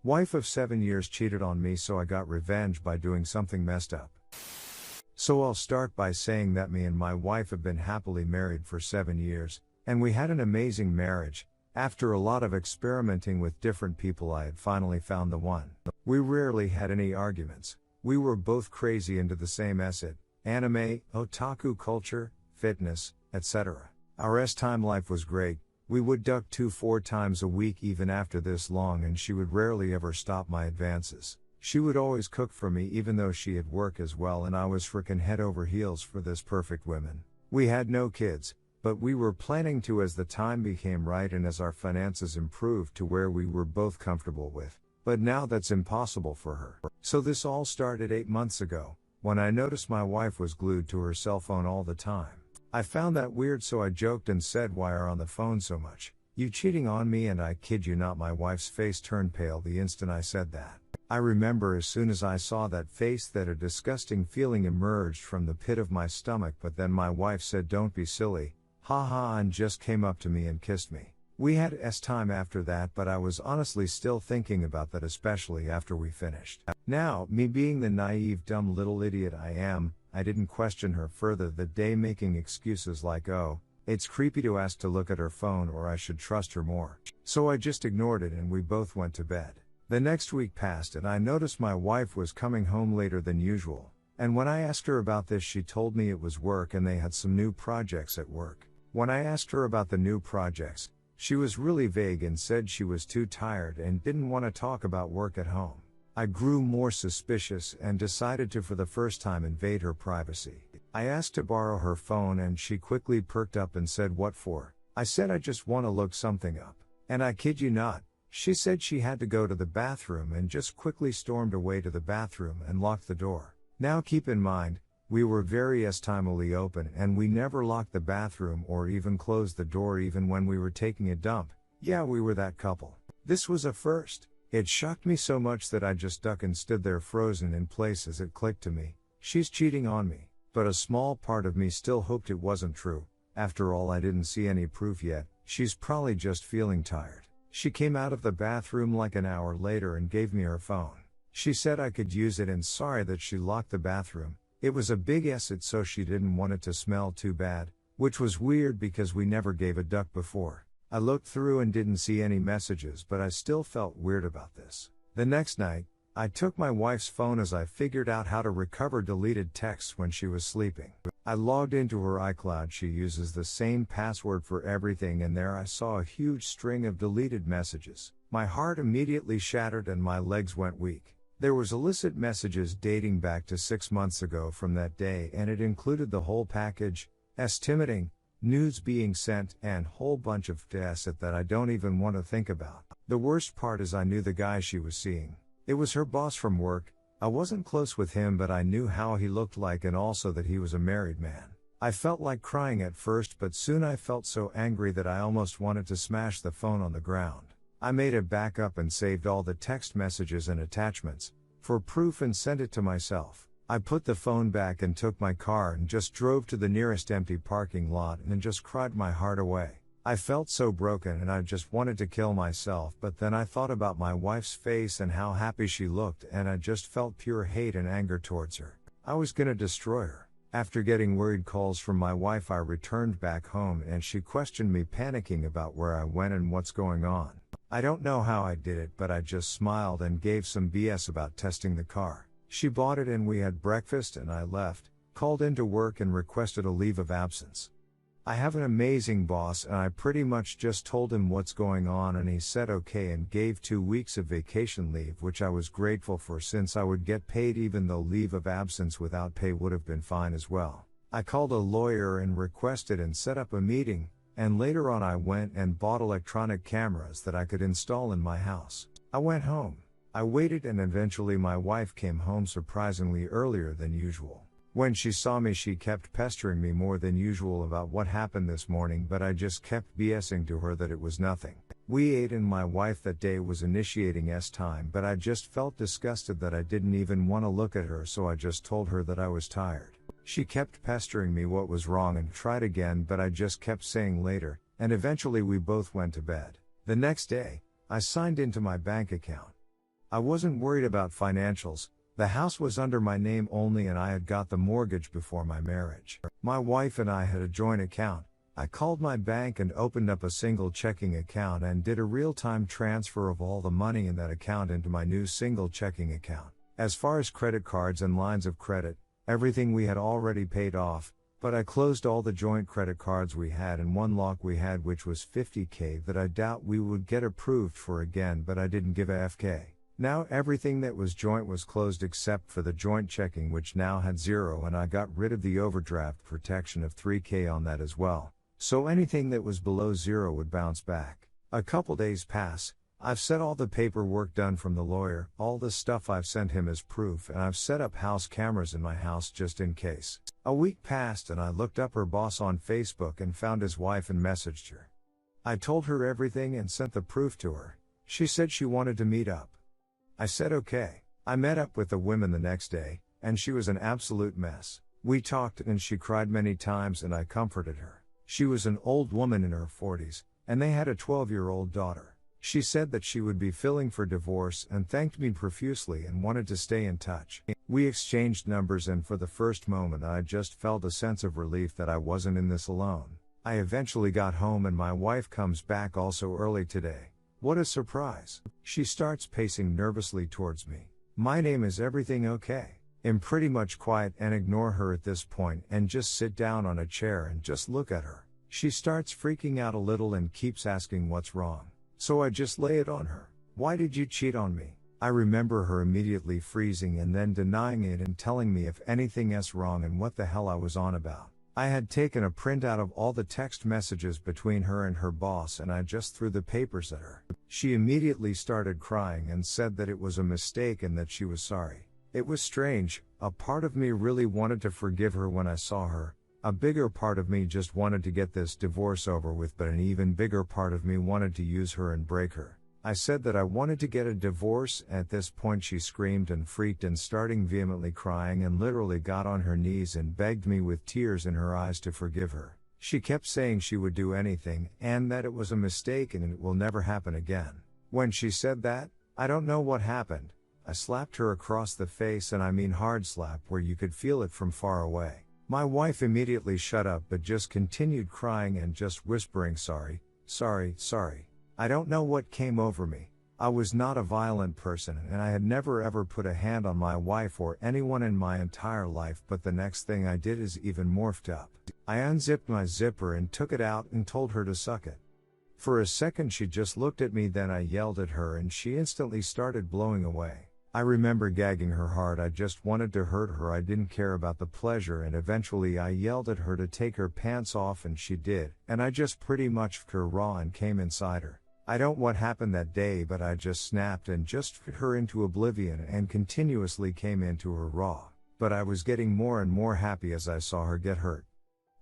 Wife of 7 years cheated on me, so I got revenge by doing something messed up. So I'll start by saying that me and my wife have been happily married for 7 years, and we had an amazing marriage. After a lot of experimenting with different people, I had finally found the one. We rarely had any arguments. We were both crazy into the same anime, otaku culture, fitness, etc. Our time life was great. We would duck 2-4 times a week even after this long, and she would rarely ever stop my advances. She would always cook for me even though she had work as well, and I was frickin' head over heels for this perfect woman. We had no kids, but we were planning to as the time became right and as our finances improved to where we were both comfortable with. But now that's impossible for her. So this all started 8 months ago, when I noticed my wife was glued to her cell phone all the time. I found that weird, so I joked and said, "Why are on the phone so much? You cheating on me?" And I kid you not, my wife's face turned pale the instant I said that. I remember as soon as I saw that face that a disgusting feeling emerged from the pit of my stomach, but then my wife said, "Don't be silly, haha," and just came up to me and kissed me. We had time after that, but I was honestly still thinking about that, especially after we finished. Now, me being the naive dumb little idiot I am, I didn't question her further that day, making excuses like, "Oh, it's creepy to ask to look at her phone," or "I should trust her more." So I just ignored it and we both went to bed. The next week passed and I noticed my wife was coming home later than usual. And when I asked her about this, she told me it was work and they had some new projects at work. When I asked her about the new projects, she was really vague and said she was too tired and didn't want to talk about work at home. I grew more suspicious and decided to, for the first time, invade her privacy. I asked to borrow her phone and she quickly perked up and said, "What for?" I said, "I just want to look something up." And I kid you not, she said she had to go to the bathroom and just quickly stormed away to the bathroom and locked the door. Now keep in mind, we were very timely open and we never locked the bathroom or even closed the door even when we were taking a dump. Yeah, we were that couple. This was a first. It shocked me so much that I just ducked and stood there frozen in place as it clicked to me. She's cheating on me. But a small part of me still hoped it wasn't true. After all, I didn't see any proof yet. She's probably just feeling tired. She came out of the bathroom like an hour later and gave me her phone. She said I could use it and sorry that she locked the bathroom. It was a big acid, so she didn't want it to smell too bad, which was weird because we never gave a duck before. I looked through and didn't see any messages, but I still felt weird about this. The next night, I took my wife's phone as I figured out how to recover deleted texts when she was sleeping. I logged into her iCloud. She uses the same password for everything, and there I saw a huge string of deleted messages. My heart immediately shattered and my legs went weak. There was illicit messages dating back to 6 months ago from that day, and it included the whole package, estimating, nudes being sent, and whole bunch of asset that I don't even want to think about. The worst part is I knew the guy she was seeing. It was her boss from work. I wasn't close with him, but I knew how he looked like and also that he was a married man. I felt like crying at first, but soon I felt so angry that I almost wanted to smash the phone on the ground. I made a backup and saved all the text messages and attachments for proof and sent it to myself. I put the phone back and took my car and just drove to the nearest empty parking lot and just cried my heart away. I felt so broken and I just wanted to kill myself, but then I thought about my wife's face and how happy she looked, and I just felt pure hate and anger towards her. I was gonna destroy her. After getting worried calls from my wife, I returned back home and she questioned me, panicking about where I went and what's going on. I don't know how I did it, but I just smiled and gave some BS about testing the car. She bought it and we had breakfast and I left, called into work and requested a leave of absence. I have an amazing boss and I pretty much just told him what's going on and he said okay and gave 2 weeks of vacation leave, which I was grateful for since I would get paid, even though leave of absence without pay would have been fine as well. I called a lawyer and requested and set up a meeting, and later on I went and bought electronic cameras that I could install in my house. I went home. I waited and eventually my wife came home surprisingly earlier than usual. When she saw me, she kept pestering me more than usual about what happened this morning, but I just kept BSing to her that it was nothing. We ate and my wife that day was initiating time, but I just felt disgusted that I didn't even want to look at her, so I just told her that I was tired. She kept pestering me what was wrong and tried again, but I just kept saying later, and eventually we both went to bed. The next day, I signed into my bank account. I wasn't worried about financials. The house was under my name only and I had got the mortgage before my marriage. My wife and I had a joint account. I called my bank and opened up a single checking account and did a real-time transfer of all the money in that account into my new single checking account. As far as credit cards and lines of credit, everything we had already paid off, but I closed all the joint credit cards we had and one lock we had which was $50,000 that I doubt we would get approved for again, but I didn't give a FK. Now everything that was joint was closed except for the joint checking which now had zero, and I got rid of the overdraft protection of $3,000 on that as well. So anything that was below zero would bounce back. A couple days pass. I've set all the paperwork done from the lawyer, all the stuff I've sent him as proof, and I've set up house cameras in my house just in case. A week passed and I looked up her boss on Facebook and found his wife and messaged her. I told her everything and sent the proof to her. She said she wanted to meet up. I said okay. I met up with the women the next day, and she was an absolute mess. We talked and she cried many times and I comforted her. She was an old woman in her 40s, and they had a 12-year-old daughter. She said that she would be filing for divorce and thanked me profusely and wanted to stay in touch. We exchanged numbers and for the first moment I just felt a sense of relief that I wasn't in this alone. I eventually got home and my wife comes back also early today. What a surprise. She starts pacing nervously towards me. My name is everything okay? I'm pretty much quiet and ignore her at this point and just sit down on a chair and just look at her. She starts freaking out a little and keeps asking what's wrong. So I just lay it on her. Why did you cheat on me? I remember her immediately freezing and then denying it and telling me if anything else wrong and what the hell I was on about. I had taken a printout of all the text messages between her and her boss and I just threw the papers at her. She immediately started crying and said that it was a mistake and that she was sorry. It was strange. A part of me really wanted to forgive her when I saw her. A bigger part of me just wanted to get this divorce over with, but an even bigger part of me wanted to use her and break her. I said that I wanted to get a divorce. At this point she screamed and freaked and starting vehemently crying and literally got on her knees and begged me with tears in her eyes to forgive her. She kept saying she would do anything and that it was a mistake and it will never happen again. When she said that, I don't know what happened. I slapped her across the face, and I mean hard slap where you could feel it from far away. My wife immediately shut up but just continued crying and just whispering sorry, sorry, sorry. I don't know what came over me. I was not a violent person and I had never ever put a hand on my wife or anyone in my entire life, but the next thing I did is even morphed up. I unzipped my zipper and took it out and told her to suck it. For a second she just looked at me, then I yelled at her and she instantly started blowing away. I remember gagging her hard. I just wanted to hurt her. I didn't care about the pleasure, and eventually I yelled at her to take her pants off and she did, and I just pretty much f***ed her raw and came inside her. I don't know what happened that day, but I just snapped and just f***ed her into oblivion and continuously came into her raw. But I was getting more and more happy as I saw her get hurt.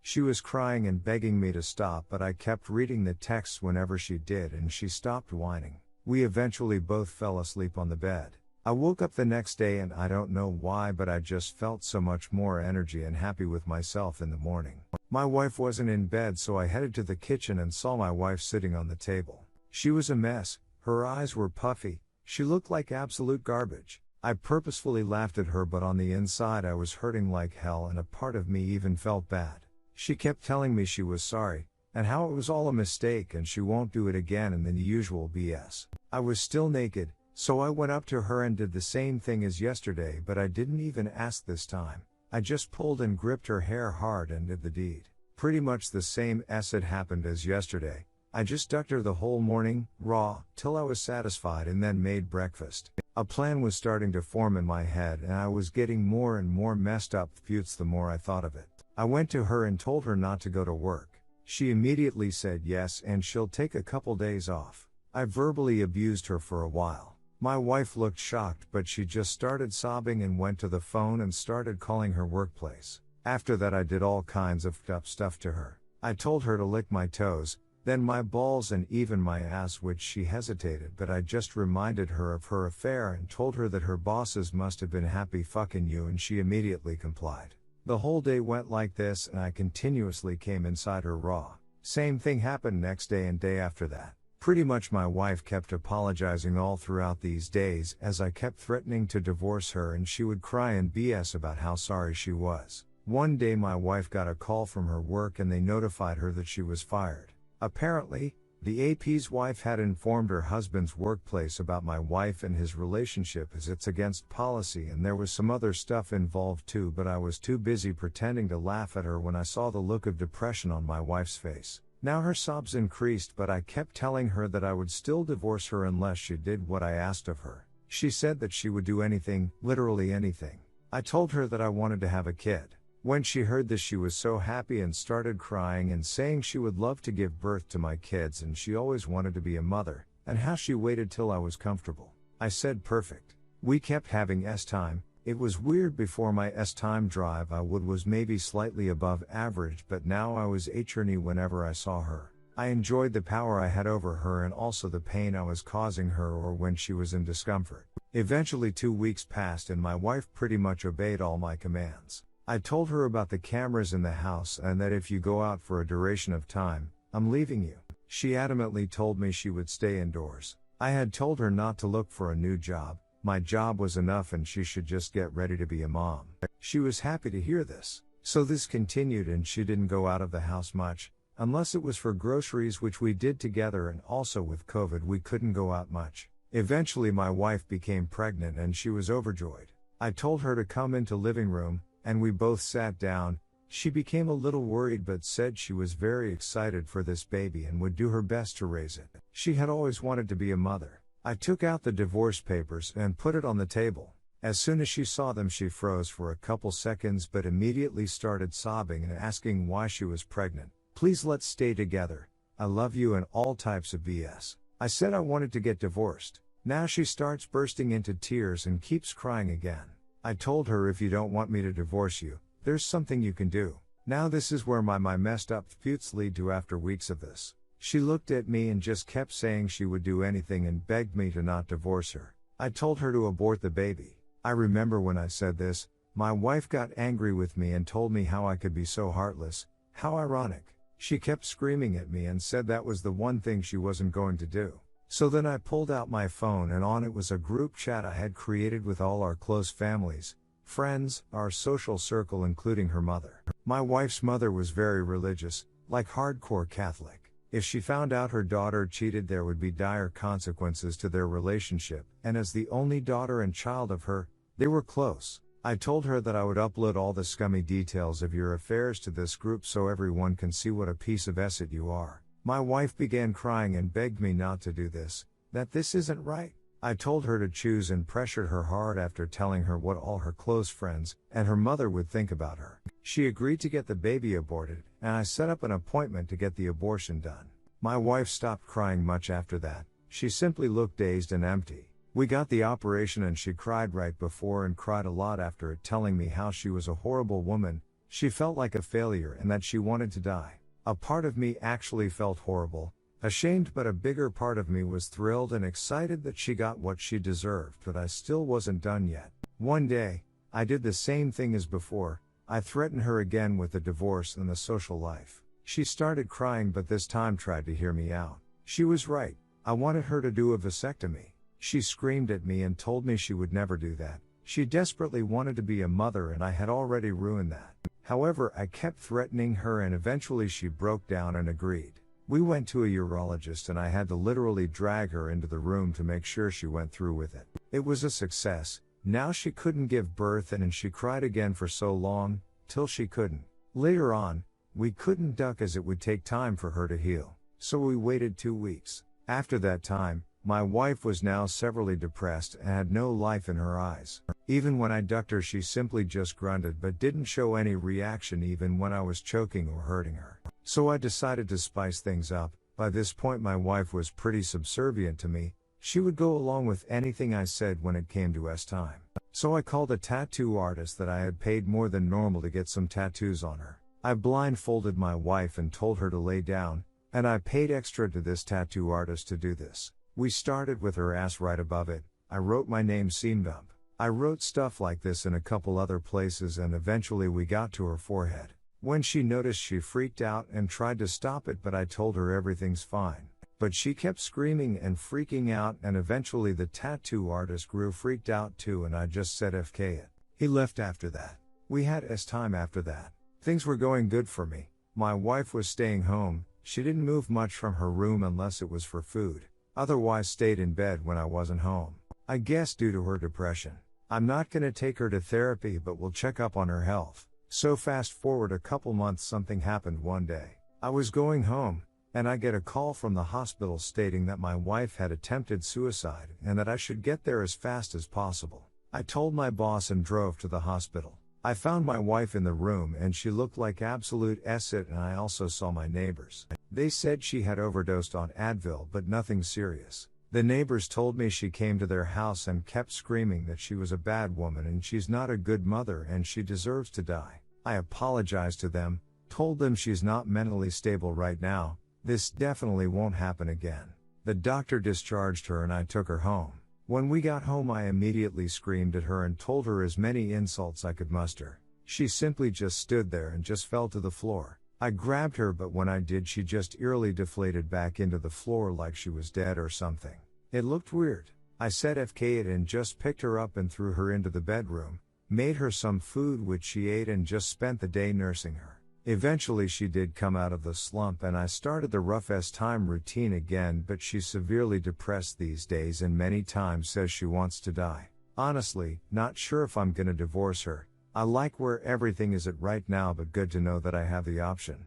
She was crying and begging me to stop, but I kept reading the texts whenever she did and she stopped whining. We eventually both fell asleep on the bed. I woke up the next day and I don't know why, but I just felt so much more energy and happy with myself in the morning. My wife wasn't in bed, so I headed to the kitchen and saw my wife sitting on the table. She was a mess. Her eyes were puffy. She looked like absolute garbage. I purposefully laughed at her, but on the inside I was hurting like hell and a part of me even felt bad. She kept telling me she was sorry, and how it was all a mistake and she won't do it again, and then the usual BS. I was still naked. So I went up to her and did the same thing as yesterday, but I didn't even ask this time. I just pulled and gripped her hair hard and did the deed. Pretty much the same as it happened as yesterday. I just ducked her the whole morning, raw, till I was satisfied, and then made breakfast. A plan was starting to form in my head and I was getting more and more messed up the more I thought of it. I went to her and told her not to go to work. She immediately said yes and she'll take a couple days off. I verbally abused her for a while. My wife looked shocked, but she just started sobbing and went to the phone and started calling her workplace. After that I did all kinds of f***ed-up stuff to her. I told her to lick my toes, then my balls and even my ass, which she hesitated, but I just reminded her of her affair and told her that her bosses must have been happy fucking you, and she immediately complied. The whole day went like this and I continuously came inside her raw. Same thing happened next day and day after that. Pretty much my wife kept apologizing all throughout these days as I kept threatening to divorce her, and she would cry and BS about how sorry she was. One day my wife got a call from her work and they notified her that she was fired. Apparently, the AP's wife had informed her husband's workplace about my wife and his relationship, as it's against policy, and there was some other stuff involved too, but I was too busy pretending to laugh at her when I saw the look of depression on my wife's face. Now her sobs increased, but I kept telling her that I would still divorce her unless she did what I asked of her. She said that she would do anything, literally anything. I told her that I wanted to have a kid. When she heard this, she was so happy and started crying and saying she would love to give birth to my kids and she always wanted to be a mother, and how she waited till I was comfortable. I said perfect. We kept having S-time. It was weird. Before my S-time drive I was maybe slightly above average, but now I was H-erny whenever I saw her. I enjoyed the power I had over her and also the pain I was causing her or when she was in discomfort. Eventually 2 weeks passed and my wife pretty much obeyed all my commands. I told her about the cameras in the house and that if you go out for a duration of time, I'm leaving you. She adamantly told me she would stay indoors. I had told her not to look for a new job. My job was enough and she should just get ready to be a mom. She was happy to hear this. So this continued and she didn't go out of the house much, unless it was for groceries, which we did together, and also with COVID we couldn't go out much. Eventually my wife became pregnant and she was overjoyed. I told her to come into living room, and we both sat down. She became a little worried but said she was very excited for this baby and would do her best to raise it. She had always wanted to be a mother. I took out the divorce papers and put it on the table. As soon as she saw them she froze for a couple seconds but immediately started sobbing and asking why she was pregnant. Please, let's stay together. I love you, and all types of BS. I said I wanted to get divorced. Now she starts bursting into tears and keeps crying again. I told her, if you don't want me to divorce you, there's something you can do. Now this is where my messed up thoughts lead to after weeks of this. She looked at me and just kept saying she would do anything and begged me to not divorce her. I told her to abort the baby. I remember when I said this, my wife got angry with me and told me how I could be so heartless. How ironic. She kept screaming at me and said that was the one thing she wasn't going to do. So then I pulled out my phone and on it was a group chat I had created with all our close families, friends, our social circle including her mother. My wife's mother was very religious, like hardcore Catholic. If she found out her daughter cheated, there would be dire consequences to their relationship, and as the only daughter and child of her, they were close. I told her that I would upload all the scummy details of your affairs to this group so everyone can see what a piece of asset you are. My wife began crying and begged me not to do this, that this isn't right. I told her to choose and pressured her hard after telling her what all her close friends and her mother would think about her. She agreed to get the baby aborted, and I set up an appointment to get the abortion done. My wife stopped crying much after that. She simply looked dazed and empty. We got the operation and she cried right before and cried a lot after it, telling me how she was a horrible woman, she felt like a failure and that she wanted to die. A part of me actually felt horrible, ashamed, but a bigger part of me was thrilled and excited that she got what she deserved, but I still wasn't done yet. One day, I did the same thing as before. I threatened her again with the divorce and the social life. She started crying but this time tried to hear me out. She was right. I wanted her to do a vasectomy. She screamed at me and told me she would never do that. She desperately wanted to be a mother and I had already ruined that. However, I kept threatening her and eventually she broke down and agreed. We went to a urologist and I had to literally drag her into the room to make sure she went through with it. It was a success. Now she couldn't give birth and she cried again for so long, till she couldn't. Later on, we couldn't duck as it would take time for her to heal. So we waited 2 weeks. After that time, my wife was now severely depressed and had no life in her eyes. Even when I ducked her she simply just grunted but didn't show any reaction even when I was choking or hurting her. So I decided to spice things up. By this point my wife was pretty subservient to me. She would go along with anything I said when it came to S-time. So I called a tattoo artist that I had paid more than normal to get some tattoos on her. I blindfolded my wife and told her to lay down, and I paid extra to this tattoo artist to do this. We started with her ass right above it. I wrote my name seam dump. I wrote stuff like this in a couple other places and eventually we got to her forehead. When she noticed she freaked out and tried to stop it but I told her everything's fine. But she kept screaming and freaking out, and eventually the tattoo artist grew freaked out too, and I just said FK it. He left after that. We had time after that. Things were going good for me. My wife was staying home. She didn't move much from her room unless it was for food. Otherwise stayed in bed when I wasn't home. I guess due to her depression. I'm not gonna take her to therapy, but we'll check up on her health. So fast forward a couple months, something happened one day. I was going home, and I get a call from the hospital stating that my wife had attempted suicide and that I should get there as fast as possible. I told my boss and drove to the hospital. I found my wife in the room and she looked like absolute acid, and I also saw my neighbors. They said she had overdosed on Advil, but nothing serious. The neighbors told me she came to their house and kept screaming that she was a bad woman and she's not a good mother and she deserves to die. I apologized to them, told them she's not mentally stable right now. This definitely won't happen again. The doctor discharged her and I took her home. When we got home, I immediately screamed at her and told her as many insults I could muster. She simply just stood there and just fell to the floor. I grabbed her, but when I did, she just eerily deflated back into the floor like she was dead or something. It looked weird. I said FK it and just picked her up and threw her into the bedroom, made her some food which she ate, and just spent the day nursing her. Eventually she did come out of the slump and I started the roughest time routine again, but she's severely depressed these days and many times says she wants to die. Honestly, not sure if I'm gonna divorce her. I like where everything is at right now, but good to know that I have the option.